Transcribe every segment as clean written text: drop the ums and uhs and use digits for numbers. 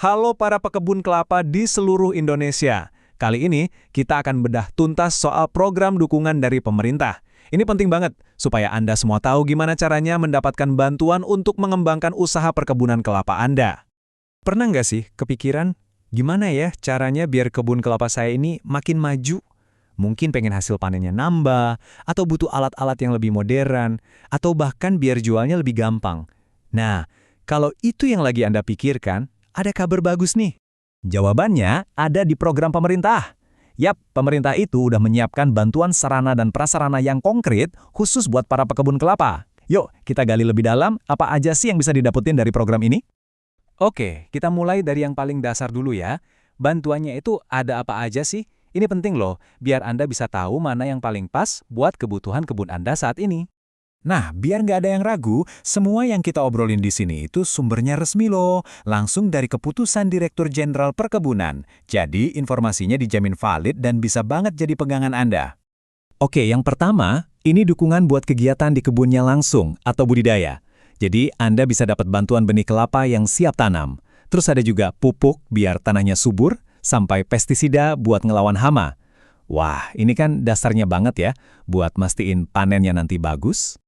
Halo para pekebun kelapa di seluruh Indonesia. Kali ini kita akan bedah tuntas soal program dukungan dari pemerintah. Ini penting banget supaya Anda semua tahu gimana caranya mendapatkan bantuan untuk mengembangkan usaha perkebunan kelapa Anda. Pernah nggak sih kepikiran, gimana ya caranya biar kebun kelapa saya ini makin maju? Mungkin pengen hasil panennya nambah, atau butuh alat-alat yang lebih modern, atau bahkan biar jualnya lebih gampang. Nah, kalau itu yang lagi Anda pikirkan, ada kabar bagus nih. Jawabannya ada di program pemerintah. Yap, pemerintah itu udah menyiapkan bantuan sarana dan prasarana yang konkret khusus buat para pekebun kelapa. Yuk, kita gali lebih dalam apa aja sih yang bisa didapetin dari program ini? Oke, kita mulai dari yang paling dasar dulu ya. Bantuannya itu ada apa aja sih? Ini penting loh, biar Anda bisa tahu mana yang paling pas buat kebutuhan kebun Anda saat ini. Nah, biar nggak ada yang ragu, semua yang kita obrolin di sini itu sumbernya resmi loh, langsung dari keputusan Direktur Jenderal Perkebunan. Jadi, informasinya dijamin valid dan bisa banget jadi pegangan Anda. Oke, yang pertama, ini dukungan buat kegiatan di kebunnya langsung atau budidaya. Jadi, Anda bisa dapat bantuan benih kelapa yang siap tanam. Terus ada juga pupuk biar tanahnya subur, sampai pestisida buat ngelawan hama. Wah, ini kan dasarnya banget ya, buat mastiin panennya nanti bagus.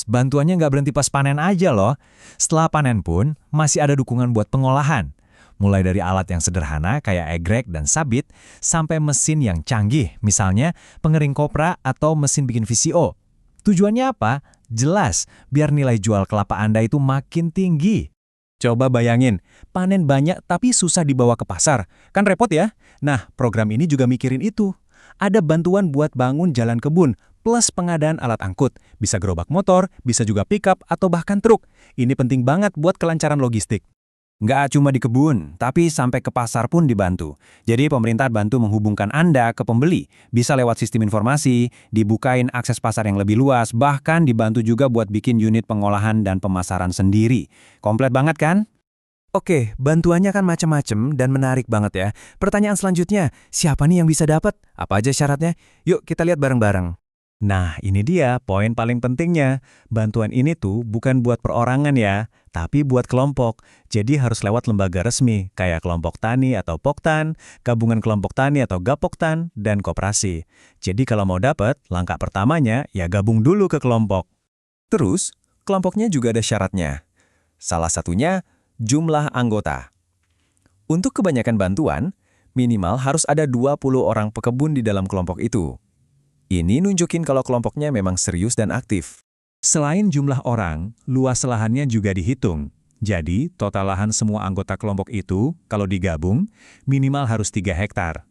Bantuannya nggak berhenti pas panen aja loh. Setelah panen pun, masih ada dukungan buat pengolahan. Mulai dari alat yang sederhana kayak egrek dan sabit, sampai mesin yang canggih, misalnya pengering kopra atau mesin bikin VCO. Tujuannya apa? Jelas, biar nilai jual kelapa Anda itu makin tinggi. Coba bayangin, panen banyak tapi susah dibawa ke pasar. Kan repot ya? Nah, program ini juga mikirin itu. Ada bantuan buat bangun jalan kebun, plus pengadaan alat angkut. Bisa gerobak motor, bisa juga pickup atau bahkan truk. Ini penting banget buat kelancaran logistik. Nggak cuma di kebun, tapi sampai ke pasar pun dibantu. Jadi pemerintah bantu menghubungkan Anda ke pembeli. Bisa lewat sistem informasi, dibukain akses pasar yang lebih luas, bahkan dibantu juga buat bikin unit pengolahan dan pemasaran sendiri. Komplit banget kan? Oke, bantuannya kan macam-macam dan menarik banget ya. Pertanyaan selanjutnya, siapa nih yang bisa dapat? Apa aja syaratnya? Yuk kita lihat bareng-bareng. Nah, ini dia poin paling pentingnya. Bantuan ini tuh bukan buat perorangan ya, tapi buat kelompok. Jadi harus lewat lembaga resmi, kayak kelompok tani atau Poktan, gabungan kelompok tani atau Gapoktan, dan koperasi. Jadi kalau mau dapat, langkah pertamanya ya gabung dulu ke kelompok. Terus, kelompoknya juga ada syaratnya. Salah satunya, jumlah anggota. Untuk kebanyakan bantuan, minimal harus ada 20 orang pekebun di dalam kelompok itu. Ini nunjukin kalau kelompoknya memang serius dan aktif. Selain jumlah orang, luas lahannya juga dihitung. Jadi, total lahan semua anggota kelompok itu, kalau digabung, minimal harus 3 hektar.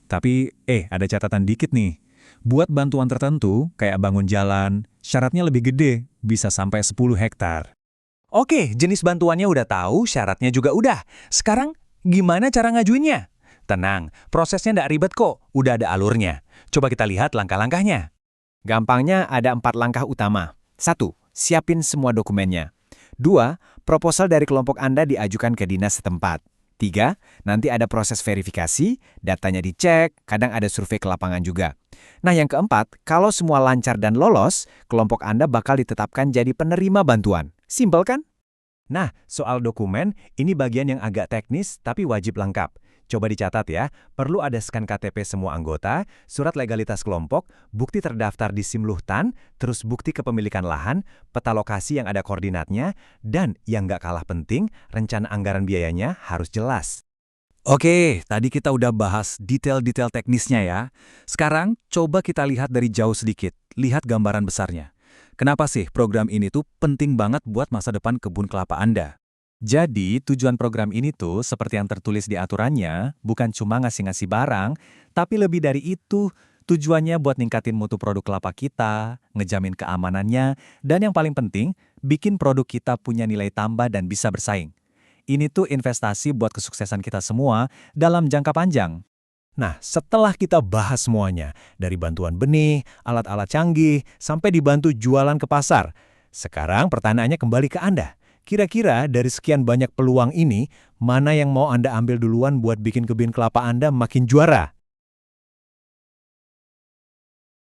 Tapi, ada catatan dikit nih. Buat bantuan tertentu, kayak bangun jalan, syaratnya lebih gede, bisa sampai 10 hektar. Oke, jenis bantuannya udah tahu, syaratnya juga udah. Sekarang, gimana cara ngajuinnya? Tenang, prosesnya nggak ribet kok, udah ada alurnya. Coba kita lihat langkah-langkahnya. Gampangnya ada 4 langkah utama. 1. Siapin semua dokumennya. 2. Proposal dari kelompok Anda diajukan ke dinas setempat. 3. Nanti ada proses verifikasi, datanya dicek, kadang ada survei ke lapangan juga. Nah yang keempat, kalau semua lancar dan lolos, kelompok Anda bakal ditetapkan jadi penerima bantuan. Simpel kan? Nah, soal dokumen, ini bagian yang agak teknis tapi wajib lengkap. Coba dicatat ya, perlu ada skan KTP semua anggota, surat legalitas kelompok, bukti terdaftar di SIM Luhtan, terus bukti kepemilikan lahan, peta lokasi yang ada koordinatnya, dan yang nggak kalah penting, rencana anggaran biayanya harus jelas. Oke, tadi kita udah bahas detail-detail teknisnya ya. Sekarang, coba kita lihat dari jauh sedikit, lihat gambaran besarnya. Kenapa sih program ini tuh penting banget buat masa depan kebun kelapa Anda? Jadi, tujuan program ini tuh seperti yang tertulis di aturannya, bukan cuma ngasih-ngasih barang, tapi lebih dari itu, tujuannya buat ningkatin mutu produk kelapa kita, ngejamin keamanannya, dan yang paling penting, bikin produk kita punya nilai tambah dan bisa bersaing. Ini tuh investasi buat kesuksesan kita semua dalam jangka panjang. Nah, setelah kita bahas semuanya, dari bantuan benih, alat-alat canggih, sampai dibantu jualan ke pasar, sekarang pertanyaannya kembali ke Anda. Kira-kira dari sekian banyak peluang ini, mana yang mau Anda ambil duluan buat bikin kebun kelapa Anda makin juara?